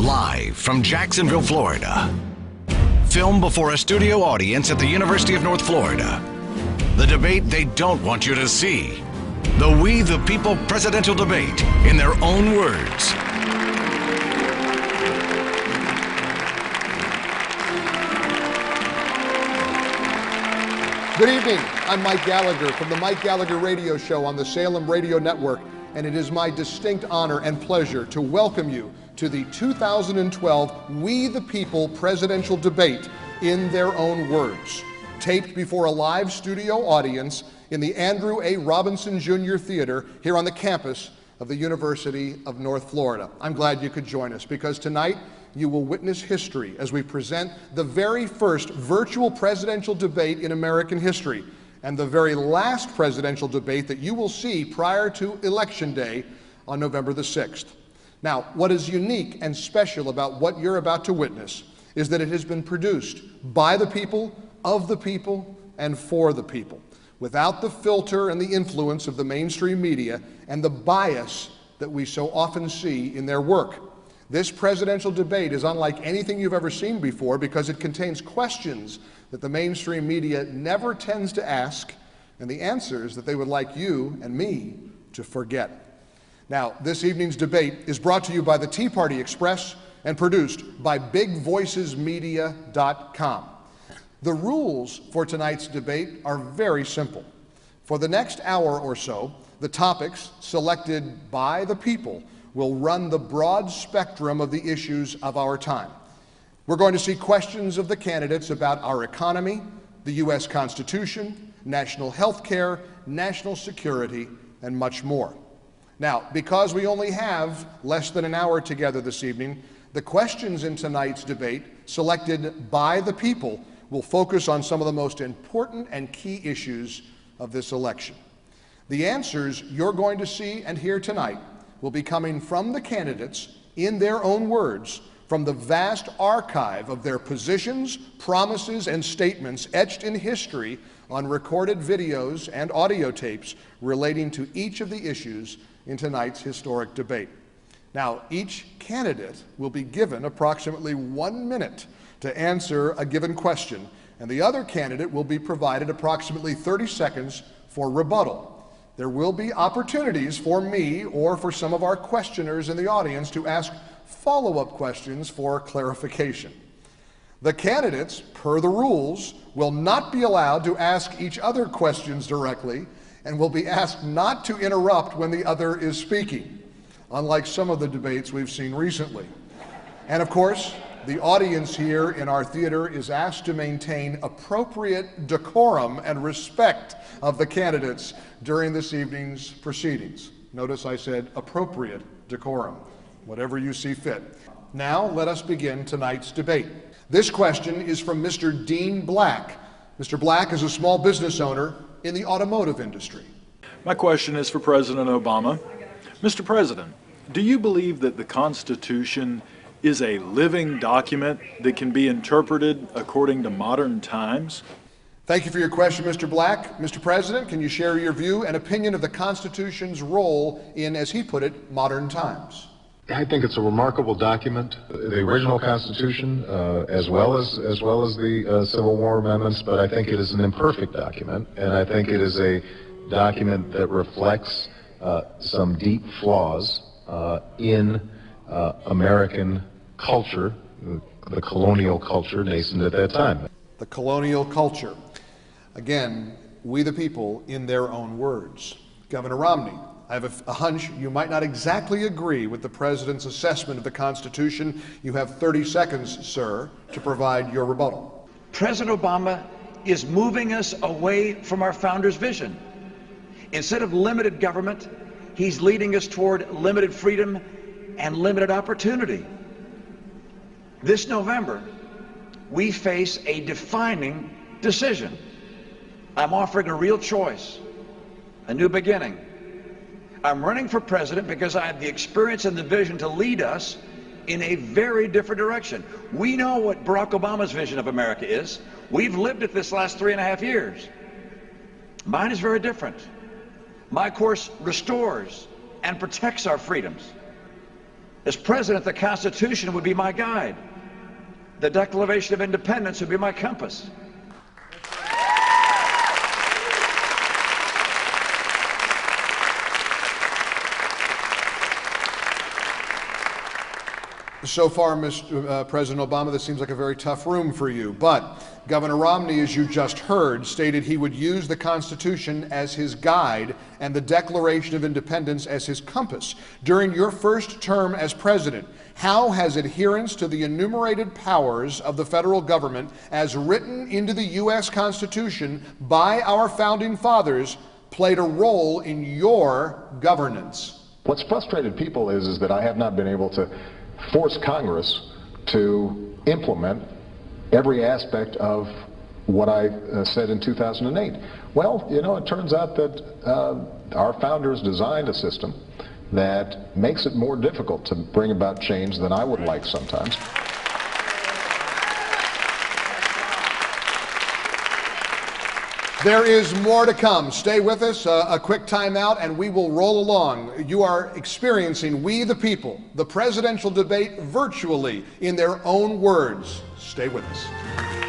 Live from Jacksonville, Florida. Filmed before a studio audience at the University of North Florida. The debate they don't want you to see. The We the People presidential debate in their own words. Good evening. I'm Mike Gallagher from the Mike Gallagher Radio Show on the Salem Radio Network, and it is my distinct honor and pleasure to welcome you to the 2012 We the People presidential debate in their own words, taped before a live studio audience in the Andrew A. Robinson Jr. Theater here on the campus of the University of North Florida. I'm glad you could join us because tonight you will witness history as we present the very first virtual presidential debate in American history and the very last presidential debate that you will see prior to Election Day on November the 6th. Now, what is unique and special about what you're about to witness is that it has been produced by the people, of the people, and for the people, without the filter and the influence of the mainstream media and the bias that we so often see in their work. This presidential debate is unlike anything you've ever seen before because it contains questions that the mainstream media never tends to ask and the answers that they would like you and me to forget. Now, this evening's debate is brought to you by the Tea Party Express and produced by BigVoicesMedia.com. The rules for tonight's debate are very simple. For the next hour or so, the topics selected by the people will run the broad spectrum of the issues of our time. We're going to see questions of the candidates about our economy, the U.S. Constitution, national health care, national security, and much more. Now, because we only have less than an hour together this evening, the questions in tonight's debate, selected by the people, will focus on some of the most important and key issues of this election. The answers you're going to see and hear tonight will be coming from the candidates in their own words, from the vast archive of their positions, promises, and statements etched in history on recorded videos and audio tapes relating to each of the issues in tonight's historic debate. Now, each candidate will be given approximately 1 minute to answer a given question, and the other candidate will be provided approximately 30 seconds for rebuttal. There will be opportunities for me or for some of our questioners in the audience to ask follow-up questions for clarification. The candidates, per the rules, will not be allowed to ask each other questions directly and will be asked not to interrupt when the other is speaking, unlike some of the debates we've seen recently. And of course, the audience here in our theater is asked to maintain appropriate decorum and respect of the candidates during this evening's proceedings. Notice I said appropriate decorum, whatever you see fit. Now let us begin tonight's debate. This question is from Mr. Dean Black. Mr. Black is a small business owner in the automotive industry. My question is for President Obama. Mr. President, do you believe that the Constitution is a living document that can be interpreted according to modern times? Thank you for your question, Mr. Black. Mr. President, can you share your view and opinion of the Constitution's role in, as he put it, modern times? I think it's a remarkable document, the original Constitution, as well as the Civil War amendments, but I think it is an imperfect document, and I think it is a document that reflects some deep flaws in American culture, the colonial culture nascent at that time. The colonial culture. Again, we the people in their own words. Governor Romney, I have a hunch you might not exactly agree with the President's assessment of the Constitution. You have 30 seconds, sir, to provide your rebuttal. President Obama is moving us away from our founders' vision. Instead of limited government, he's leading us toward limited freedom and limited opportunity. This November, we face a defining decision. I'm offering a real choice, a new beginning. I'm running for president because I have the experience and the vision to lead us in a very different direction. We know what Barack Obama's vision of America is. We've lived it this last 3.5 years. Mine is very different. My course restores and protects our freedoms. As president, the Constitution would be my guide. The Declaration of Independence would be my compass. So far, Mr. President Obama, this seems like a very tough room for you. But Governor Romney, as you just heard, stated he would use the Constitution as his guide and the Declaration of Independence as his compass. During your first term as president, how has adherence to the enumerated powers of the federal government as written into the U.S. Constitution by our founding fathers played a role in your governance? What's frustrated people is that I have not been able to force Congress to implement every aspect of what I said in 2008. Well, you know, it turns out that our founders designed a system that makes it more difficult to bring about change than I would like sometimes. There is more to come. Stay with us. A quick time out and we will roll along. You are experiencing We the People, the presidential debate virtually in their own words. Stay with us.